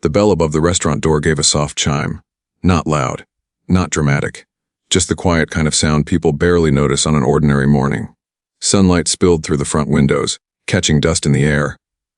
The bell above the restaurant door gave a soft chime. Not loud, not dramatic, just the quiet kind of sound people barely notice on an ordinary morning. Sunlight spilled through the front windows, catching dust in the air.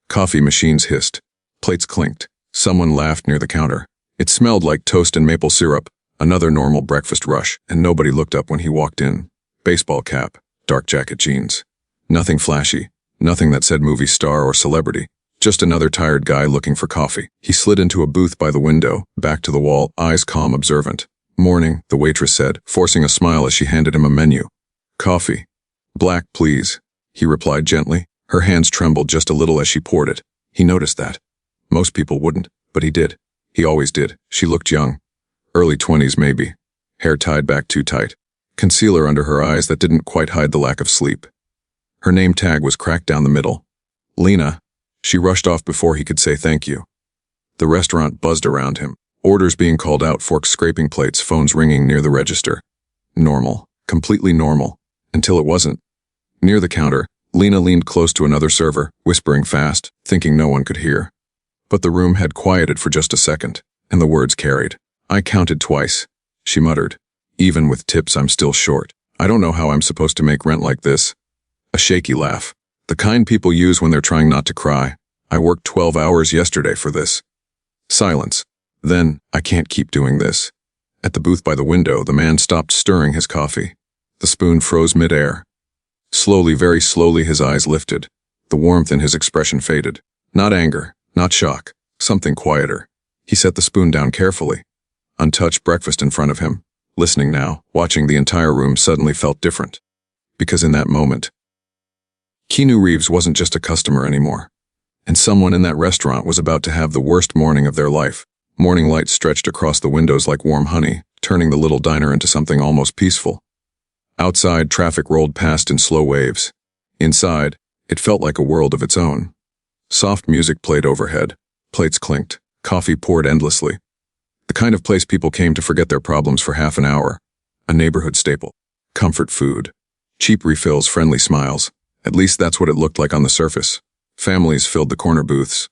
Coffee machines hissed. Plates clinked. Someone laughed near the counter. It smelled like toast and maple syrup, another normal breakfast rush, and nobody looked up when he walked in. Baseball cap, dark jacket jeans. Nothing flashy, nothing that said movie star or celebrity. Just another tired guy looking for coffee. He slid into a booth by the window, back to the wall, eyes calm, observant. "Morning," the waitress said, forcing a smile as she handed him a menu. "Coffee. Black, please," he replied gently. Her hands trembled just a little as she poured it. He noticed that. Most people wouldn't, but he did. He always did. She looked young. Early 20s maybe. Hair tied back too tight. Concealer under her eyes that didn't quite hide the lack of sleep. Her name tag was cracked down the middle. Lena. She rushed off before he could say thank you. The restaurant buzzed around him. Orders being called out, forks scraping plates, phones ringing near the register. Normal. Completely normal. Until it wasn't. Near the counter, Lena leaned close to another server, whispering fast, thinking no one could hear. But the room had quieted for just a second, and the words carried. "I counted twice," she muttered. "Even with tips, I'm still short. I don't know how I'm supposed to make rent like this." A shaky laugh. The kind people use when they're trying not to cry. "I worked 12 hours yesterday for this." Silence. Then, "I can't keep doing this." At the booth by the window, the man stopped stirring his coffee. The spoon froze mid-air. Slowly, very slowly, his eyes lifted. The warmth in his expression faded. Not anger, not shock, something quieter. He set the spoon down carefully. Untouched breakfast in front of him. Listening now, watching the entire room suddenly felt different. Because in that moment, Keanu Reeves wasn't just a customer anymore. And someone in that restaurant was about to have the worst morning of their life. Morning light stretched across the windows like warm honey, turning the little diner into something almost peaceful. Outside, traffic rolled past in slow waves. Inside, it felt like a world of its own. Soft music played overhead. Plates clinked. Coffee poured endlessly. The kind of place people came to forget their problems for half an hour. A neighborhood staple. Comfort food. Cheap refills, friendly smiles. At least that's what it looked like on the surface. Families filled the corner booths.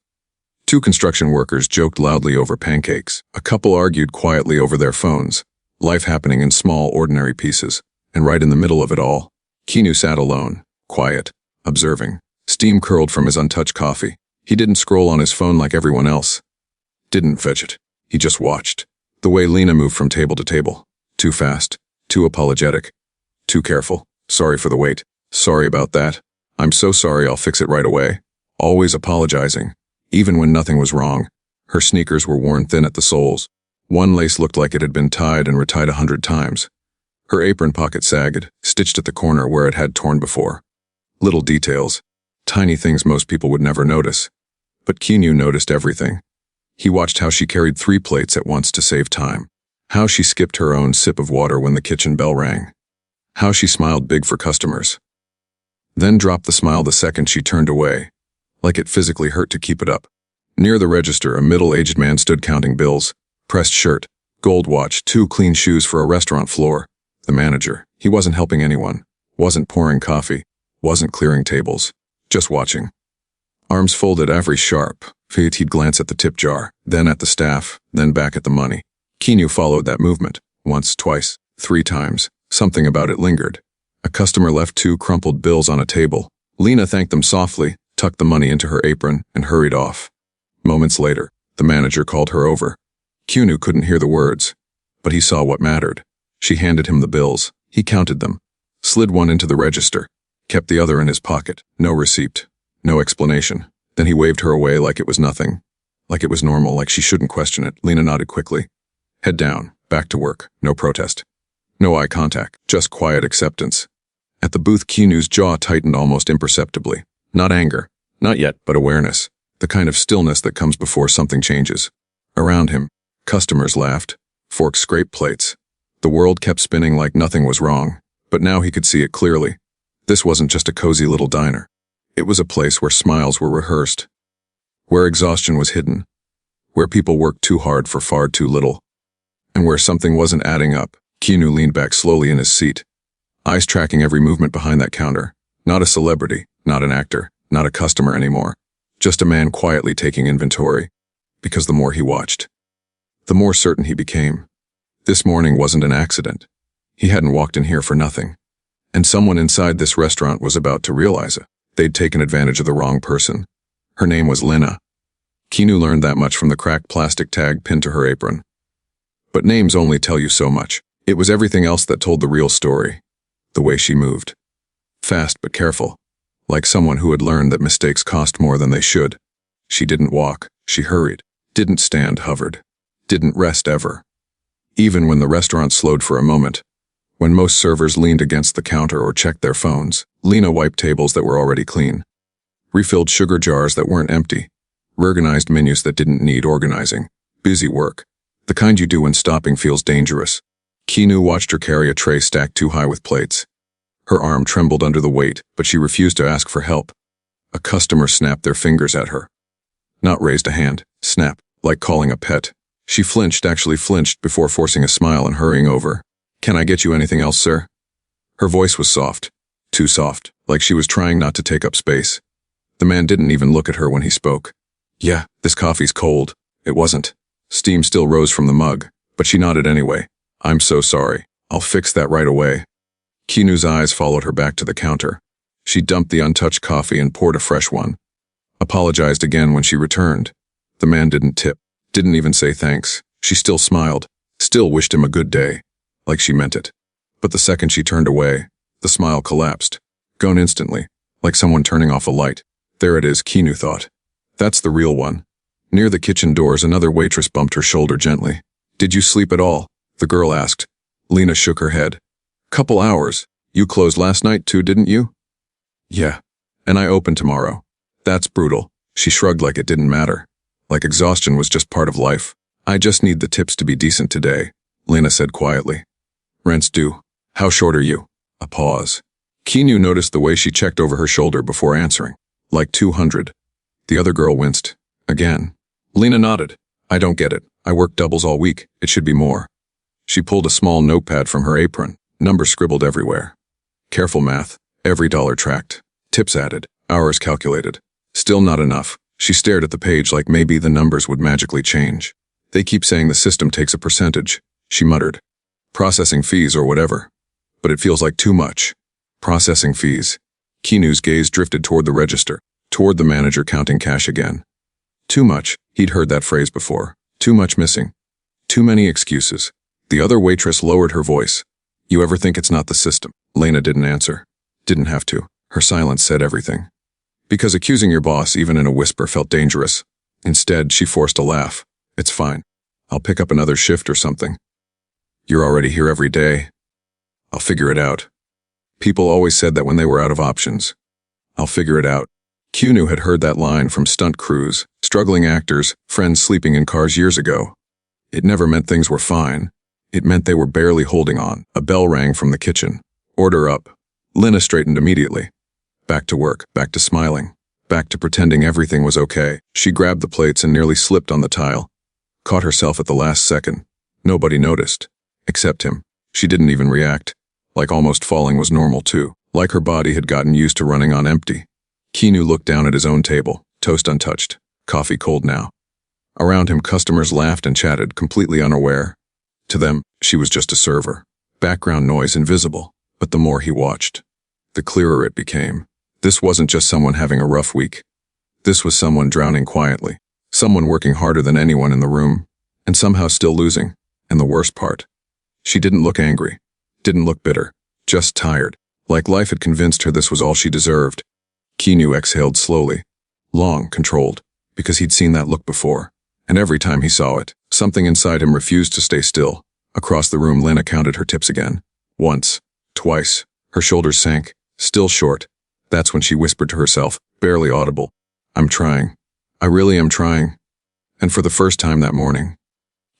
Two construction workers joked loudly over pancakes. A couple argued quietly over their phones. Life happening in small, ordinary pieces. And right in the middle of it all, Keanu sat alone, quiet, observing. Steam curled from his untouched coffee. He didn't scroll on his phone like everyone else. Didn't fetch it. He just watched. The way Lena moved from table to table. Too fast. Too apologetic. Too careful. "Sorry for the wait. Sorry about that. I'm so sorry, I'll fix it right away." Always apologizing. Even when nothing was wrong. Her sneakers were worn thin at the soles. One lace looked like it had been tied and retied 100 times. Her apron pocket sagged, stitched at the corner where it had torn before. Little details. Tiny things most people would never notice. But Keanu noticed everything. He watched how she carried 3 plates at once to save time. How she skipped her own sip of water when the kitchen bell rang. How she smiled big for customers. Then dropped the smile the second she turned away, like it physically hurt to keep it up. Near the register, a middle-aged man stood counting bills. Pressed shirt, gold watch, 2 clean shoes for a restaurant floor. The manager. He wasn't helping anyone. Wasn't pouring coffee. Wasn't clearing tables. Just watching. Arms folded, every sharp. He'd glance at the tip jar, then at the staff, then back at the money. Keanu followed that movement. Once, twice, 3 times. Something about it lingered. A customer left 2 crumpled bills on a table. Lena thanked them softly, tucked the money into her apron, and hurried off. Moments later, the manager called her over. Keanu couldn't hear the words, but he saw what mattered. She handed him the bills. He counted them. Slid one into the register. Kept the other in his pocket. No receipt. No explanation. Then he waved her away like it was nothing. Like it was normal, like she shouldn't question it. Lena nodded quickly. Head down. Back to work. No protest. No eye contact. Just quiet acceptance. At the booth, Keanu's jaw tightened almost imperceptibly. Not anger. Not yet, but awareness. The kind of stillness that comes before something changes. Around him, customers laughed. Forks scraped plates. The world kept spinning like nothing was wrong, but now he could see it clearly. This wasn't just a cozy little diner. It was a place where smiles were rehearsed, where exhaustion was hidden, where people worked too hard for far too little, and where something wasn't adding up. Keanu leaned back slowly in his seat, eyes tracking every movement behind that counter. Not a celebrity, not an actor, not a customer anymore. Just a man quietly taking inventory. because the more he watched, the more certain he became. This morning wasn't an accident. He hadn't walked in here for nothing. And someone inside this restaurant was about to realize it. They'd taken advantage of the wrong person. Her name was Lena. Keanu learned that much from the cracked plastic tag pinned to her apron. But names only tell you so much. It was everything else that told the real story. The way she moved. Fast but careful. Like someone who had learned that mistakes cost more than they should. She didn't walk, she hurried. Didn't stand, hovered. Didn't rest ever. Even when the restaurant slowed for a moment, when most servers leaned against the counter or checked their phones, Lena wiped tables that were already clean. Refilled sugar jars that weren't empty. Reorganized menus that didn't need organizing. Busy work. The kind you do when stopping feels dangerous. Keanu watched her carry a tray stacked too high with plates. Her arm trembled under the weight, but she refused to ask for help. A customer snapped their fingers at her. Not raised a hand. Snap, like calling a pet. She actually flinched before forcing a smile and hurrying over. "Can I get you anything else, sir?" Her voice was soft. Too soft, like she was trying not to take up space. The man didn't even look at her when he spoke. "Yeah, this coffee's cold." It wasn't. Steam still rose from the mug, but she nodded anyway. "I'm so sorry. I'll fix that right away." Keanu's eyes followed her back to the counter. She dumped the untouched coffee and poured a fresh one. Apologized again when she returned. The man didn't tip. Didn't even say thanks. She still smiled. Still wished him a good day. Like she meant it. But the second she turned away, the smile collapsed. Gone instantly. Like someone turning off a light. There it is, Keanu thought. That's the real one. Near the kitchen doors, another waitress bumped her shoulder gently. "Did you sleep at all?" the girl asked. Lena shook her head. "Couple hours. You closed last night too, didn't you?" "Yeah. And I open tomorrow." "That's brutal." She shrugged like it didn't matter. Like exhaustion was just part of life. "I just need the tips to be decent today," Lena said quietly. "Rent's due. How short are you?" A pause. Keanu noticed the way she checked over her shoulder before answering. "Like 200. The other girl winced. Again. Lena nodded. "I don't get it. I worked doubles all week. It should be more." She pulled a small notepad from her apron. Numbers scribbled everywhere. Careful math. Every dollar tracked. Tips added. Hours calculated. Still not enough. She stared at the page like maybe the numbers would magically change. "They keep saying the system takes a percentage," she muttered. "Processing fees or whatever. But it feels like too much." Processing fees. Keanu's gaze drifted toward the register, toward the manager counting cash again. Too much. He'd heard that phrase before. Too much missing. Too many excuses. The other waitress lowered her voice. "You ever think it's not the system?" Lena didn't answer. Didn't have to. Her silence said everything. Because accusing your boss, even in a whisper, felt dangerous. Instead, she forced a laugh. "It's fine. I'll pick up another shift or something." "You're already here every day." "I'll figure it out." People always said that when they were out of options. "I'll figure it out." Keanu had heard that line from stunt crews, struggling actors, friends sleeping in cars years ago. It never meant things were fine. It meant they were barely holding on. A bell rang from the kitchen. "Order up." Lena straightened immediately. Back to work, back to smiling, back to pretending everything was okay. She grabbed the plates and nearly slipped on the tile. Caught herself at the last second. Nobody noticed. Except him. She didn't even react. Like almost falling was normal too. Like her body had gotten used to running on empty. Keanu looked down at his own table. Toast untouched. Coffee cold now. Around him, customers laughed and chatted, completely unaware. To them, she was just a server. Background noise invisible. But the more he watched, the clearer it became. This wasn't just someone having a rough week. This was someone drowning quietly. Someone working harder than anyone in the room. And somehow still losing. And the worst part. She didn't look angry. Didn't look bitter. Just tired. Like life had convinced her this was all she deserved. Keanu exhaled slowly. Long, controlled. Because he'd seen that look before. And every time he saw it, something inside him refused to stay still. Across the room, Lena counted her tips again. Once. Twice. Her shoulders sank. Still short. That's when she whispered to herself, barely audible. "I'm trying. I really am trying." And for the first time that morning,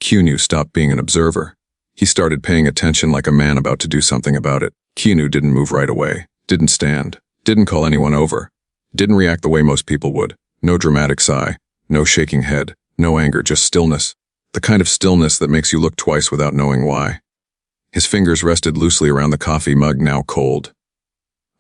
Keanu stopped being an observer. He started paying attention like a man about to do something about it. Keanu didn't move right away. Didn't stand. Didn't call anyone over. Didn't react the way most people would. No dramatic sigh. No shaking head. No anger, just stillness. The kind of stillness that makes you look twice without knowing why. His fingers rested loosely around the coffee mug, now cold.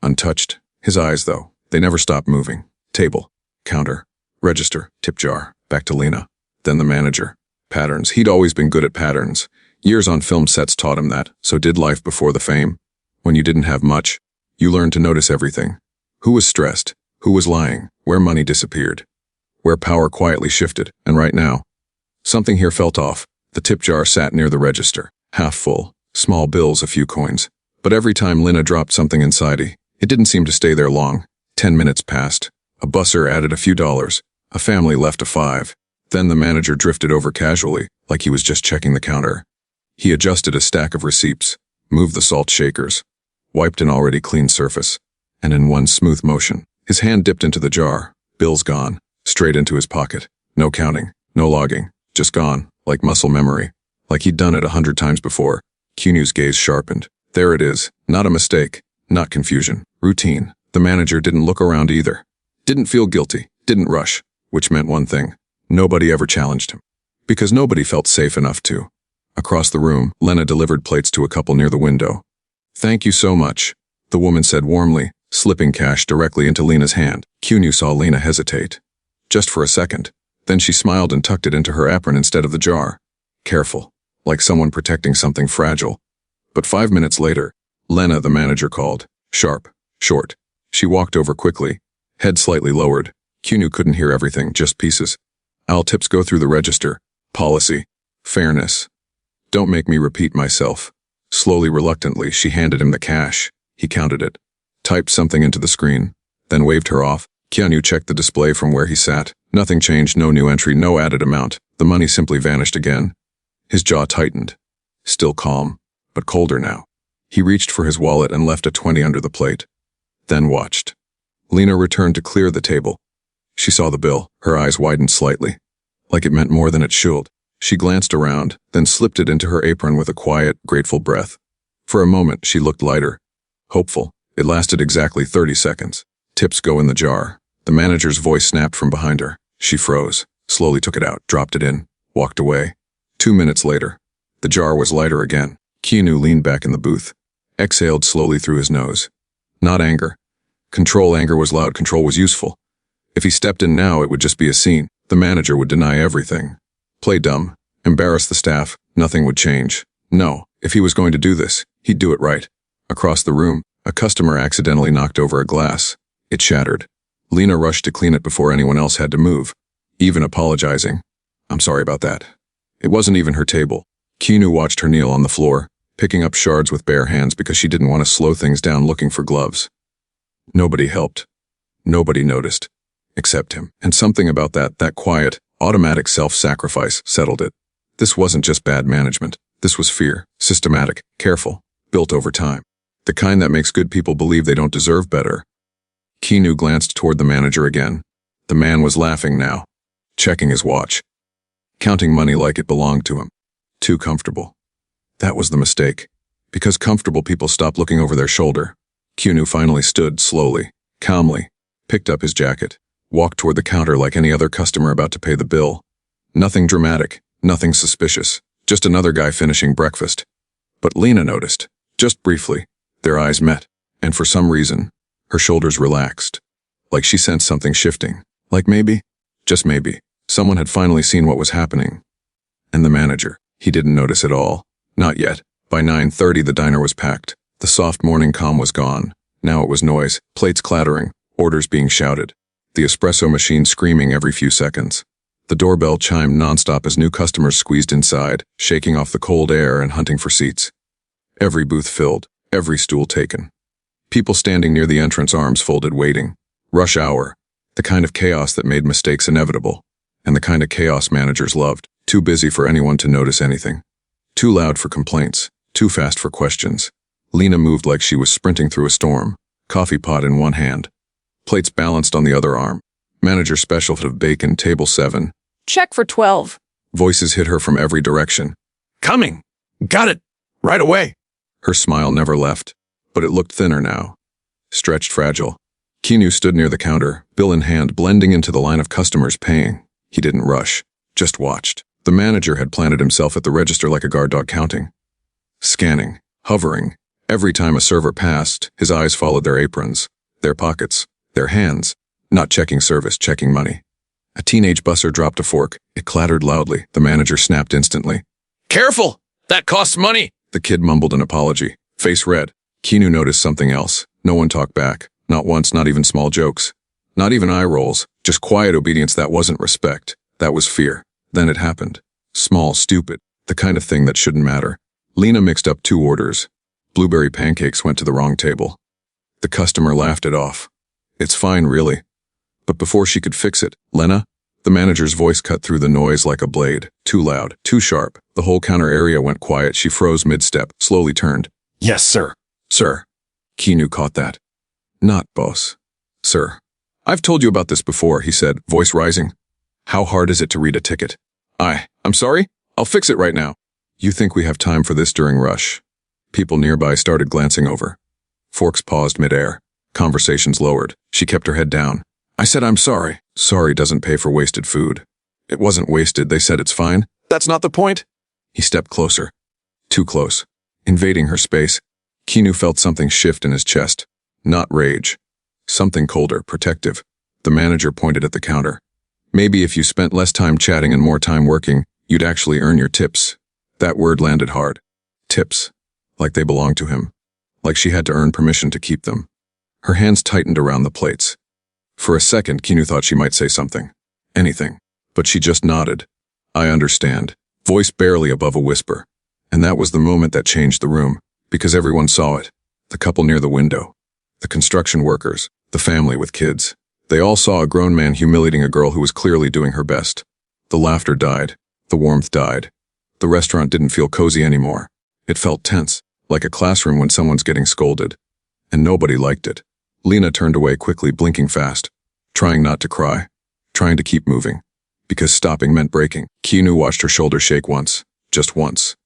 Untouched. His eyes, though, they never stopped moving. Table. Counter. Register. Tip jar. Back to Lena. Then the manager. Patterns. He'd always been good at patterns. Years on film sets taught him that, so did life before the fame. When you didn't have much, you learned to notice everything. Who was stressed? Who was lying? Where money disappeared? Where power quietly shifted? And right now, something here felt off. The tip jar sat near the register, half full, small bills, a few coins. But every time Lina dropped something inside it didn't seem to stay there long. 10 minutes passed. A busser added a few dollars. A family left a 5. Then the manager drifted over casually, like he was just checking the counter. He adjusted a stack of receipts, moved the salt shakers, wiped an already clean surface, and in one smooth motion, his hand dipped into the jar, bills gone, straight into his pocket. No counting, no logging, just gone, like muscle memory, like he'd done it 100 times before. Keanu's gaze sharpened. There it is, not a mistake, not confusion, routine. The manager didn't look around either. Didn't feel guilty, didn't rush, which meant one thing. Nobody ever challenged him. Because nobody felt safe enough to. Across the room, Lena delivered plates to a couple near the window. "Thank you so much," the woman said warmly, slipping cash directly into Lena's hand. Keanu saw Lena hesitate. Just for a second. Then she smiled and tucked it into her apron instead of the jar. Careful, like someone protecting something fragile. But 5 minutes later, Lena, the manager, called. Sharp, short. She walked over quickly, head slightly lowered. Keanu couldn't hear everything, just pieces. "All tips go through the register. Policy. Fairness. Don't make me repeat myself." Slowly, reluctantly, she handed him the cash. He counted it, typed something into the screen, then waved her off. Keanu checked the display from where he sat. Nothing changed, no new entry, no added amount. The money simply vanished again. His jaw tightened. Still calm, but colder now. He reached for his wallet and left a 20 under the plate. Then watched. Lena returned to clear the table. She saw the bill. Her eyes widened slightly, like it meant more than it should. She glanced around, then slipped it into her apron with a quiet, grateful breath. For a moment, she looked lighter, hopeful. It lasted exactly 30 seconds. "Tips go in the jar." The manager's voice snapped from behind her. She froze, slowly took it out, dropped it in, walked away. 2 minutes later, the jar was lighter again. Keanu leaned back in the booth, exhaled slowly through his nose. Not anger. Control. Anger was loud, control was useful. If he stepped in now, it would just be a scene. The manager would deny everything. Play dumb, embarrass the staff, nothing would change. No, if he was going to do this, he'd do it right. Across the room, a customer accidentally knocked over a glass. It shattered. Lena rushed to clean it before anyone else had to move, even apologizing. "I'm sorry about that." It wasn't even her table. Keanu watched her kneel on the floor, picking up shards with bare hands because she didn't want to slow things down looking for gloves. Nobody helped. Nobody noticed. Except him. And something about that quiet, automatic self-sacrifice settled it. This wasn't just bad management. This was fear. Systematic, careful, built over time. The kind that makes good people believe they don't deserve better. Keanu glanced toward the manager again. The man was laughing now, checking his watch, counting money like it belonged to him. Too comfortable. That was the mistake. Because comfortable people stop looking over their shoulder. Keanu finally stood slowly, calmly, picked up his jacket, walked toward the counter like any other customer about to pay the bill. Nothing dramatic, nothing suspicious, just another guy finishing breakfast. But Lena noticed, just briefly. Their eyes met, and for some reason, her shoulders relaxed. Like she sensed something shifting. Like maybe, just maybe, someone had finally seen what was happening. And the manager, he didn't notice at all. Not yet. By 9:30 the diner was packed. The soft morning calm was gone. Now it was noise, plates clattering, orders being shouted. The espresso machine screaming every few seconds. The doorbell chimed nonstop as new customers squeezed inside, shaking off the cold air and hunting for seats. Every booth filled, every stool taken. People standing near the entrance, arms folded, waiting. Rush hour. The kind of chaos that made mistakes inevitable. And the kind of chaos managers loved. Too busy for anyone to notice anything. Too loud for complaints. Too fast for questions. Lena moved like she was sprinting through a storm. Coffee pot in one hand. Plates balanced on the other arm. Manager special of bacon, table 7. Check for 12. Voices hit her from every direction. "Coming! Got it! Right away!" Her smile never left, but it looked thinner now. Stretched, fragile. Keanu stood near the counter, bill in hand, blending into the line of customers paying. He didn't rush, just watched. The manager had planted himself at the register like a guard dog, counting. Scanning, hovering. Every time a server passed, his eyes followed their aprons, their pockets, their hands, not checking service, checking money. A teenage busser dropped a fork. It clattered loudly. The manager snapped instantly. Careful! That costs money! The kid mumbled an apology, face red. Keanu noticed something else. No one talked back. Not once, not even small jokes. Not even eye rolls. Just quiet obedience. That wasn't respect. That was fear. Then it happened. Small, stupid. The kind of thing that shouldn't matter. Lena mixed up 2 orders. Blueberry pancakes went to the wrong table. The customer laughed it off. It's fine, really. But before she could fix it, Lena? The manager's voice cut through the noise like a blade. Too loud, too sharp. The whole counter area went quiet. She froze mid-step, slowly turned. Yes, sir. Sir. Keanu caught that. Not boss. Sir. I've told you about this before, he said, voice rising. How hard is it to read a ticket? I'm sorry? I'll fix it right now. You think we have time for this during rush? People nearby started glancing over. Forks paused midair. Conversations lowered. She kept her head down. I said I'm sorry. Sorry doesn't pay for wasted food. It wasn't wasted. They said it's fine. That's not the point. He stepped closer. Too close. Invading her space. Keanu felt something shift in his chest. Not rage. Something colder, protective. The manager pointed at the counter. Maybe if you spent less time chatting and more time working, you'd actually earn your tips. That word landed hard. Tips. Like they belonged to him. Like she had to earn permission to keep them. Her hands tightened around the plates. For a second, Keanu thought she might say something. Anything. But she just nodded. I understand. Voice barely above a whisper. And that was the moment that changed the room, because everyone saw it. The couple near the window. The construction workers. The family with kids. They all saw a grown man humiliating a girl who was clearly doing her best. The laughter died. The warmth died. The restaurant didn't feel cozy anymore. It felt tense, like a classroom when someone's getting scolded. And nobody liked it. Lena turned away quickly, blinking fast. Trying not to cry. Trying to keep moving. Because stopping meant breaking. Keanu watched her shoulder shake once. Just once.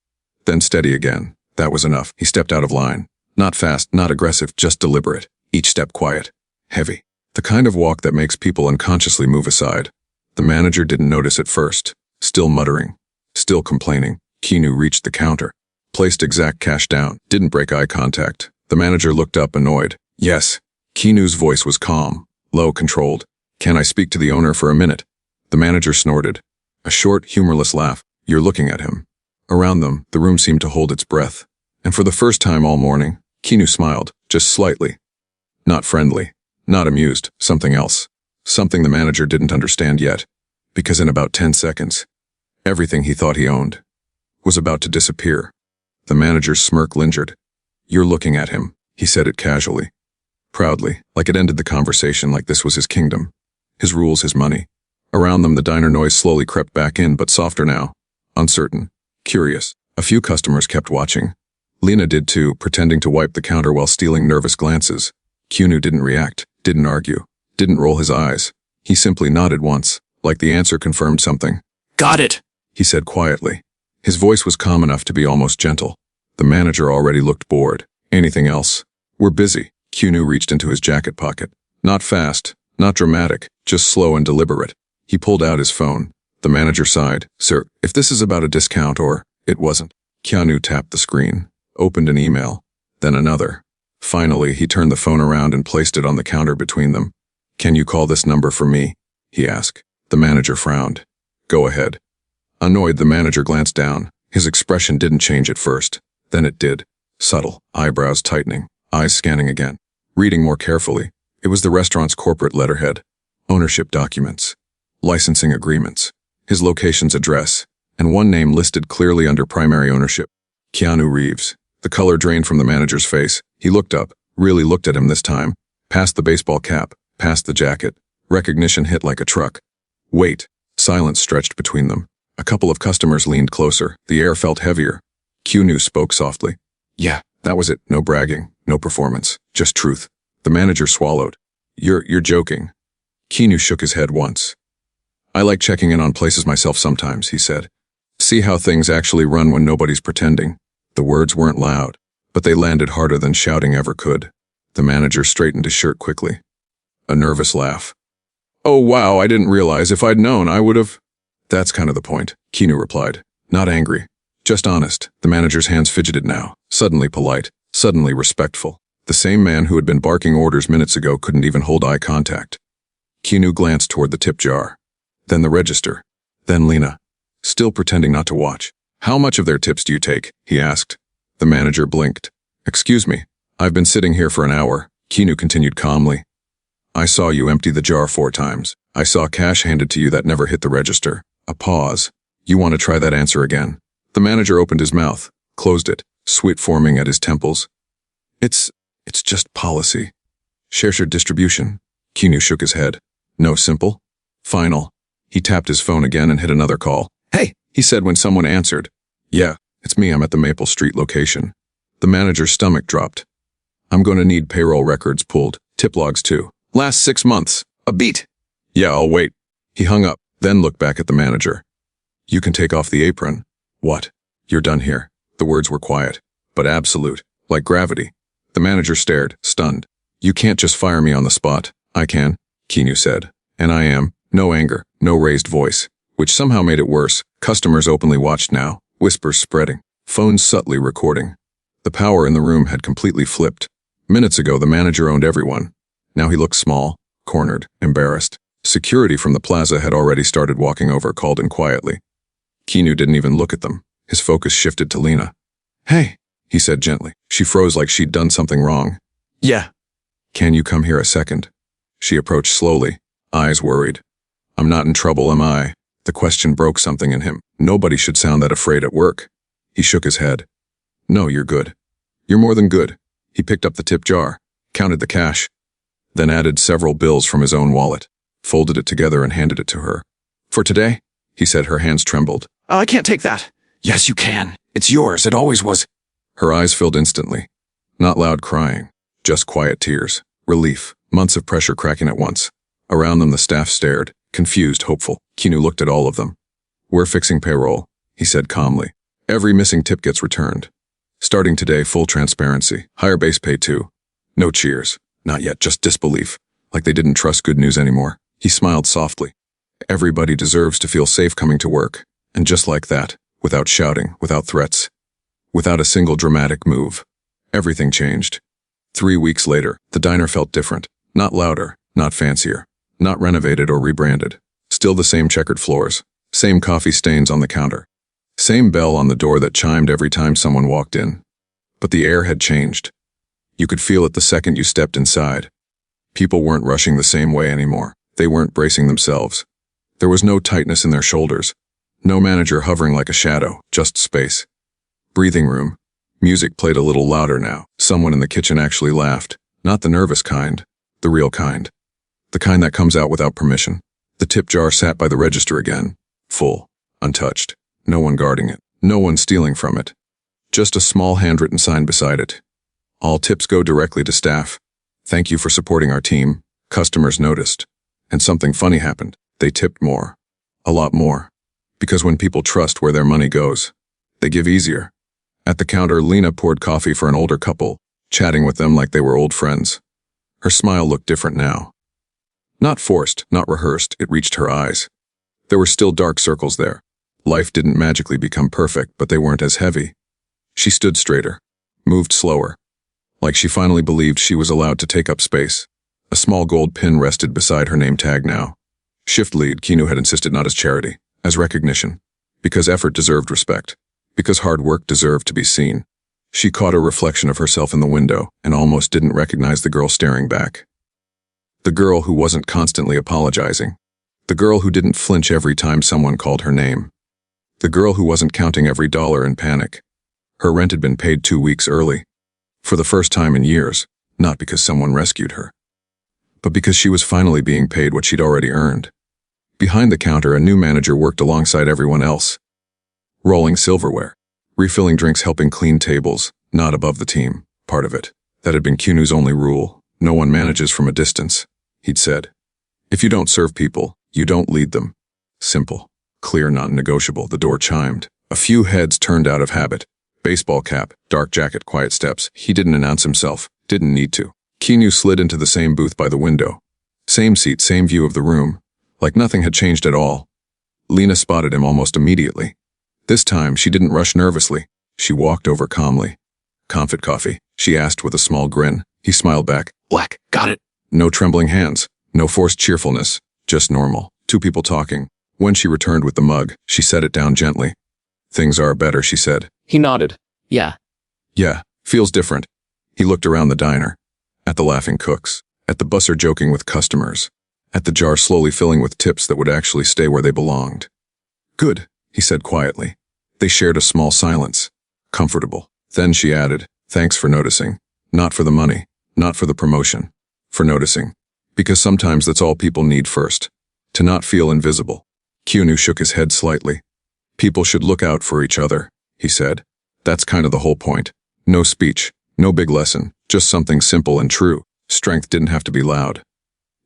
Then steady again. That was enough. He stepped out of line. Not fast, not aggressive, just deliberate. Each step quiet. Heavy. The kind of walk that makes people unconsciously move aside. The manager didn't notice at first. Still muttering. Still complaining. Keanu reached the counter. Placed exact cash down. Didn't break eye contact. The manager looked up, annoyed. Yes. Keanu's voice was calm. Low, controlled. Can I speak to the owner for a minute? The manager snorted. A short, humorless laugh. You're looking at him. Around them, the room seemed to hold its breath. And for the first time all morning, Keanu smiled, just slightly. Not friendly. Not amused. Something else. Something the manager didn't understand yet. Because in about 10 seconds, everything he thought he owned was about to disappear. The manager's smirk lingered. You're looking at him, he said it casually. Proudly, like it ended the conversation, like this was his kingdom. His rules, his money. Around them the diner noise slowly crept back in, but softer now. Uncertain. Curious. A few customers kept watching. Lena did too, pretending to wipe the counter while stealing nervous glances. Keanu didn't react, didn't argue, didn't roll his eyes. He simply nodded once, like the answer confirmed something. Got it, he said quietly. His voice was calm enough to be almost gentle. The manager already looked bored. Anything else? We're busy. Keanu reached into his jacket pocket. Not fast, not dramatic, just slow and deliberate. He pulled out his phone. The manager sighed. Sir, if this is about a discount or... It wasn't. Keanu tapped the screen, opened an email, then another. Finally, he turned the phone around and placed it on the counter between them. Can you call this number for me? He asked. The manager frowned. Go ahead. Annoyed, the manager glanced down. His expression didn't change at first. Then it did. Subtle, eyebrows tightening, eyes scanning again. Reading more carefully. It was the restaurant's corporate letterhead. Ownership documents. Licensing agreements. His location's address. And one name listed clearly under primary ownership. Keanu Reeves. The color drained from the manager's face. He looked up, really looked at him this time. Past the baseball cap, past the jacket. Recognition hit like a truck. Wait. Silence stretched between them. A couple of customers leaned closer. The air felt heavier. Keanu spoke softly. Yeah, that was it. No bragging, no performance, just truth. The manager swallowed. You're joking. Keanu shook his head once. I like checking in on places myself sometimes, he said. See how things actually run when nobody's pretending. The words weren't loud, but they landed harder than shouting ever could. The manager straightened his shirt quickly. A nervous laugh. Oh wow, I didn't realize. If I'd known, I would have... That's kind of the point, Keanu replied. Not angry. Just honest. The manager's hands fidgeted now. Suddenly polite. Suddenly respectful. The same man who had been barking orders minutes ago couldn't even hold eye contact. Keanu glanced toward the tip jar. Then the register. Then Lena. Still pretending not to watch. How much of their tips do you take? He asked. The manager blinked. Excuse me. I've been sitting here for an hour, Keanu continued calmly. I saw you empty the jar 4 times. I saw cash handed to you that never hit the register. A pause. You want to try that answer again? The manager opened his mouth, closed it, sweat forming at his temples. It's just policy. Share distribution. Keanu shook his head. No simple? Final. He tapped his phone again and hit another call. Hey, he said when someone answered. Yeah, it's me. I'm at the Maple Street location. The manager's stomach dropped. I'm going to need payroll records pulled, tip logs too. Last 6 months. A beat. Yeah, I'll wait. He hung up, then looked back at the manager. You can take off the apron. What? You're done here. The words were quiet, but absolute, like gravity. The manager stared, stunned. You can't just fire me on the spot. I can, Keanu said. And I am. No anger, no raised voice, which somehow made it worse. Customers openly watched now, whispers spreading, phones subtly recording. The power in the room had completely flipped. Minutes ago, the manager owned everyone. Now he looked small, cornered, embarrassed. Security from the plaza had already started walking over, called in quietly. Keanu didn't even look at them. His focus shifted to Lena. Hey, he said gently. She froze like she'd done something wrong. Yeah. Can you come here a second? She approached slowly, eyes worried. I'm not in trouble, am I? The question broke something in him. Nobody should sound that afraid at work. He shook his head. No, you're good. You're more than good. He picked up the tip jar, counted the cash, then added several bills from his own wallet, folded it together and handed it to her. For today, he said. Her hands trembled. I can't take that. Yes, you can. It's yours. It always was. Her eyes filled instantly. Not loud crying, just quiet tears. Relief, months of pressure cracking at once. Around them the staff stared, confused, hopeful. Keanu looked at all of them. We're fixing payroll, he said calmly. Every missing tip gets returned. Starting today, full transparency. Higher base pay too. No cheers. Not yet, just disbelief. Like they didn't trust good news anymore. He smiled softly. Everybody deserves to feel safe coming to work. And just like that, without shouting, without threats, without a single dramatic move, everything changed. 3 weeks later, the diner felt different. Not louder, not fancier, not renovated or rebranded. Still the same checkered floors, same coffee stains on the counter, same bell on the door that chimed every time someone walked in. But the air had changed. You could feel it the second you stepped inside. People weren't rushing the same way anymore. They weren't bracing themselves. There was no tightness in their shoulders. No manager hovering like a shadow, just space. Breathing room. Music played a little louder now. Someone in the kitchen actually laughed. Not the nervous kind, the real kind. The kind that comes out without permission. The tip jar sat by the register again. Full, untouched. No one guarding it. No one stealing from it. Just a small handwritten sign beside it. All tips go directly to staff. Thank you for supporting our team. Customers noticed. And something funny happened. They tipped more. A lot more. Because when people trust where their money goes, they give easier. At the counter, Lena poured coffee for an older couple, chatting with them like they were old friends. Her smile looked different now. Not forced, not rehearsed, it reached her eyes. There were still dark circles there. Life didn't magically become perfect, but they weren't as heavy. She stood straighter, moved slower, like she finally believed she was allowed to take up space. A small gold pin rested beside her name tag now. Shift lead, Keanu had insisted, not as charity, as recognition. Because effort deserved respect. Because hard work deserved to be seen. She caught a reflection of herself in the window and almost didn't recognize the girl staring back. The girl who wasn't constantly apologizing. The girl who didn't flinch every time someone called her name. The girl who wasn't counting every dollar in panic. Her rent had been paid 2 weeks early. For the first time in years, not because someone rescued her, but because she was finally being paid what she'd already earned. Behind the counter, a new manager worked alongside everyone else. Rolling silverware, refilling drinks, helping clean tables, not above the team, part of it. That had been Keanu's only rule. No one manages from a distance, he'd said. If you don't serve people, you don't lead them. Simple, clear, non-negotiable. The door chimed. A few heads turned out of habit. Baseball cap, dark jacket, quiet steps. He didn't announce himself, didn't need to. Keanu slid into the same booth by the window. Same seat, same view of the room, like nothing had changed at all. Lena spotted him almost immediately. This time, she didn't rush nervously. She walked over calmly. Comfort coffee, she asked with a small grin. He smiled back. Black, got it. No trembling hands, no forced cheerfulness, just normal. Two people talking, When she returned with the mug, she set it down gently. Things are better, she said. He nodded. Yeah. Yeah, feels different. He looked around the diner. At the laughing cooks. At the busser joking with customers. At the jar slowly filling with tips that would actually stay where they belonged. Good, he said quietly. They shared a small silence. Comfortable. Then she added, thanks for noticing. Not for the money. Not for the promotion. For noticing. Because sometimes that's all people need first. To not feel invisible. Keanu shook his head slightly. People should look out for each other, he said. That's kind of the whole point. No speech, no big lesson, just something simple and true. Strength didn't have to be loud.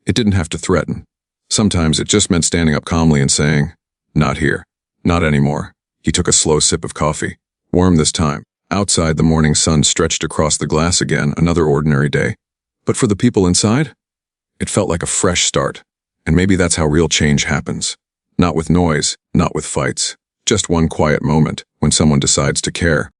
It didn't have to threaten. Sometimes it just meant standing up calmly and saying, not here. Not anymore. He took a slow sip of coffee. Warm this time. Outside, the morning sun stretched across the glass again, another ordinary day. But for the people inside, it felt like a fresh start. And maybe that's how real change happens. Not with noise, not with fights. Just one quiet moment when someone decides to care.